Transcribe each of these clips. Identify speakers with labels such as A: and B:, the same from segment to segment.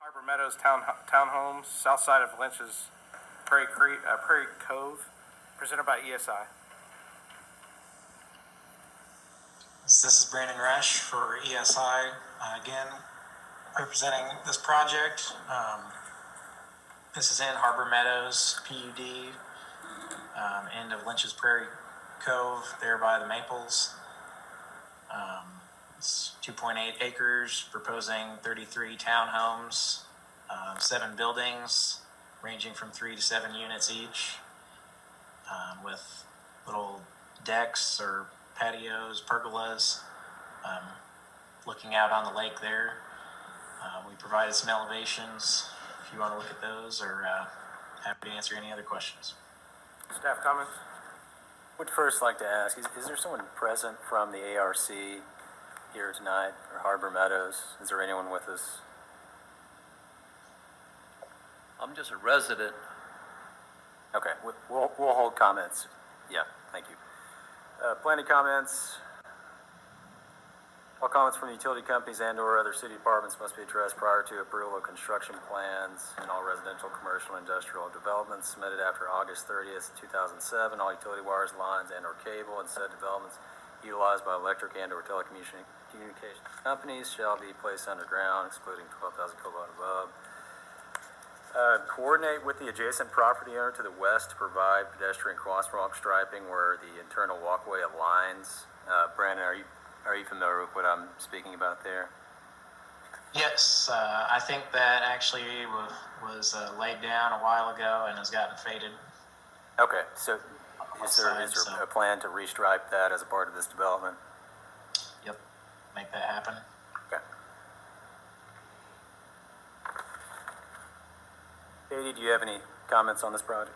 A: HarBer Meadows townhomes, south side of Lynch's Prairie Cove, presented by ESI.
B: This is Brandon Resch for ESI, again, representing this project. This is in HarBer Meadows, PUD, end of Lynch's Prairie Cove, there by the Maples. It's 2.8 acres, proposing 33 townhomes, 7 buildings, ranging from 3 to 7 units each, with little decks or patios, pergolas, looking out on the lake there. We provided some elevations if you want to look at those, or happy to answer any other questions.
A: Staff comments?
C: Would first like to ask, is there someone present from the ARC here tonight, or HarBer Meadows? Is there anyone with us?
D: I'm just a resident.
C: Okay, we'll hold comments. Yeah, thank you. Planning comments. All comments from utility companies and/or other city departments must be addressed prior to approval of construction plans in all residential, commercial, and industrial developments submitted after August 30th, 2007. All utility wires, lines, and/or cable in said developments utilized by electric and/or telecommunications companies shall be placed underground, excluding 12,000 kilowatt above. Coordinate with the adjacent property owner to the west to provide pedestrian crosswalk striping where the internal walkway aligns. Brandon, are you familiar with what I'm speaking about there?
B: Yes, I think that actually was laid down a while ago and has gotten faded.
C: Okay, so is there a plan to restripe that as a part of this development?
B: Yep, make that happen.
C: Okay. Katie, do you have any comments on this project?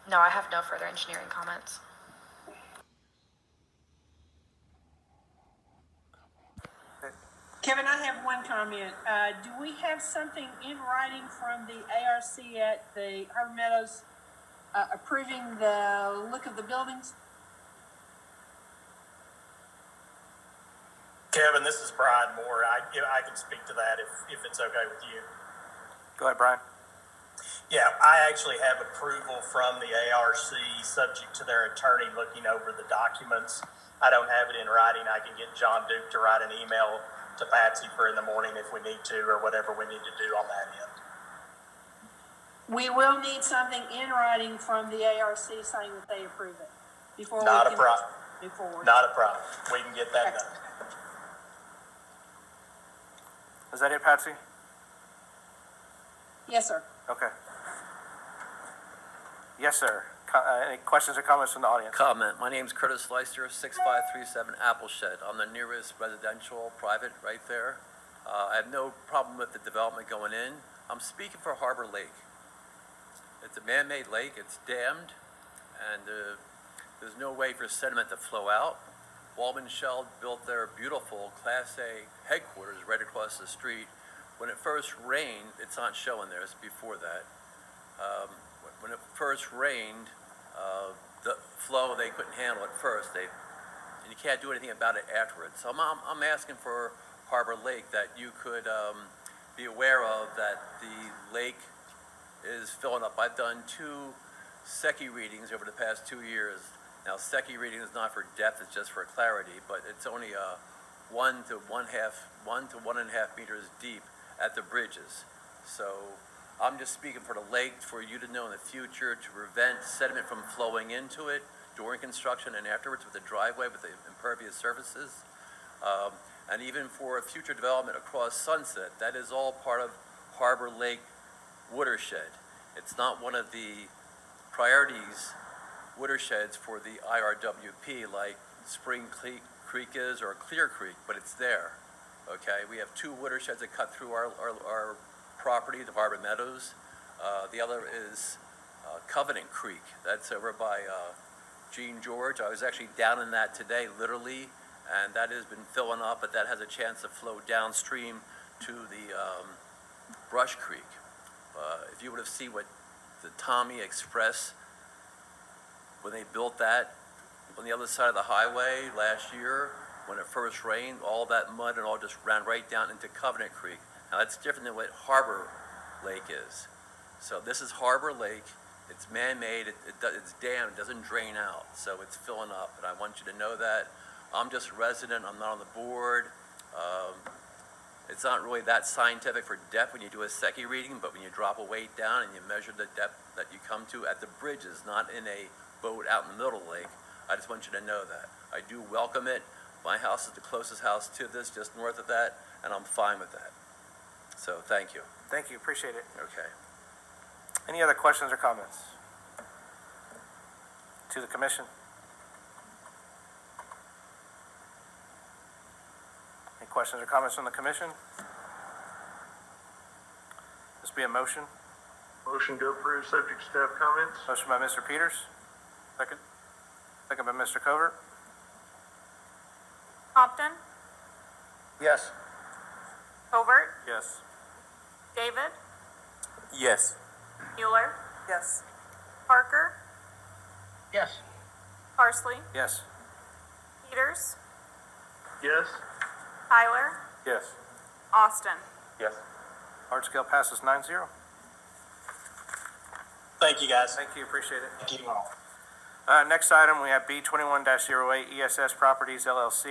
E: No, I have no further engineering comments.
F: Kevin, I have one comment. Do we have something in writing from the ARC at the HarBer Meadows approving the look of the buildings?
G: Kevin, this is Brian Moore. I can speak to that if it's okay with you.
A: Go ahead, Brian.
G: Yeah, I actually have approval from the ARC subject to their attorney looking over the documents. I don't have it in writing. I can get John Duke to write an email to Patsy for in the morning if we need to, or whatever we need to do on that end.
F: We will need something in writing from the ARC saying that they approve it before
G: Not
F: we
G: a
F: can
G: problem.
F: move forward.
G: Not a problem. We can get that done.
A: Is that it, Patsy?
F: Yes, sir.
A: Okay. Yes, sir. Any questions or comments from the audience?
D: Comment. My name's Curtis Leister, 6537 Appleshed. I'm the nearest residential private right there. I have no problem with the development going in. I'm speaking for HarBer Lake. It's a man-made lake. It's dammed, and there's no way for sediment to flow out. Wallman Shell built their beautiful Class A headquarters right across the street. When it first rained, it's not showing there, it's before that. When it first rained, the flow, they couldn't handle it first. And you can't do anything about it afterwards. So I'm asking for HarBer Lake that you could be aware of that the lake is filling up. I've done 2 SECI readings over the past 2 years. Now, SECI reading is not for depth, it's just for clarity, but it's only 1 to 1.5 meters deep at the bridges. So I'm just speaking for the lake, for you to know in the future to prevent sediment from flowing into it during construction and afterwards with the driveway, with the impervious surfaces. And even for future development across Sunset, that is all part of HarBer Lake Watershed. It's not one of the priorities watersheds for the IRWP like Spring Creek is or Clear Creek, but it's there. Okay, we have 2 watersheds that cut through our property, the HarBer Meadows. The other is Covenant Creek. That's over by Gene George. I was actually down in that today, literally, and that has been filling up, but that has a chance to flow downstream to the Brush Creek. If you would have seen what the Tommy Express, when they built that on the other side of the highway last year, when it first rained, all that mud and all just ran right down into Covenant Creek. Now, that's different than what HarBer Lake is. So this is HarBer Lake. It's man-made, it's dammed, it doesn't drain out, so it's filling up, and I want you to know that. I'm just a resident, I'm not on the board. It's not really that scientific for depth when you do a Secchi reading, but when you drop a weight down and you measure the depth that you come to at the bridges, not in a boat out in the middle of the lake, I just want you to know that. I do welcome it. My house is the closest house to this, just north of that, and I'm fine with that. So, thank you.
A: Thank you, appreciate it.
D: Okay.
A: Any other questions or comments? To the commission? Any questions or comments from the commission? This be a motion.
H: Motion to approve, subject to staff comments.
A: Motion by Mr. Peters. Second. Second by Mr. Covert.
I: Compton,
A: Yes.
I: Covert,
A: Yes.
I: David,
A: Yes.
I: Mueller,
F: Yes.
I: Parker,
A: Yes.
I: Parsley,
A: Yes.
I: Peters,
H: Yes.
I: Tyler,
A: Yes.
I: Austin.
A: Yes. Large scale passes 9-0.
G: Thank you, guys.
A: Thank you, appreciate it.
G: Thank you all.
A: Next item, we have B 21-08 ESS Properties LLC.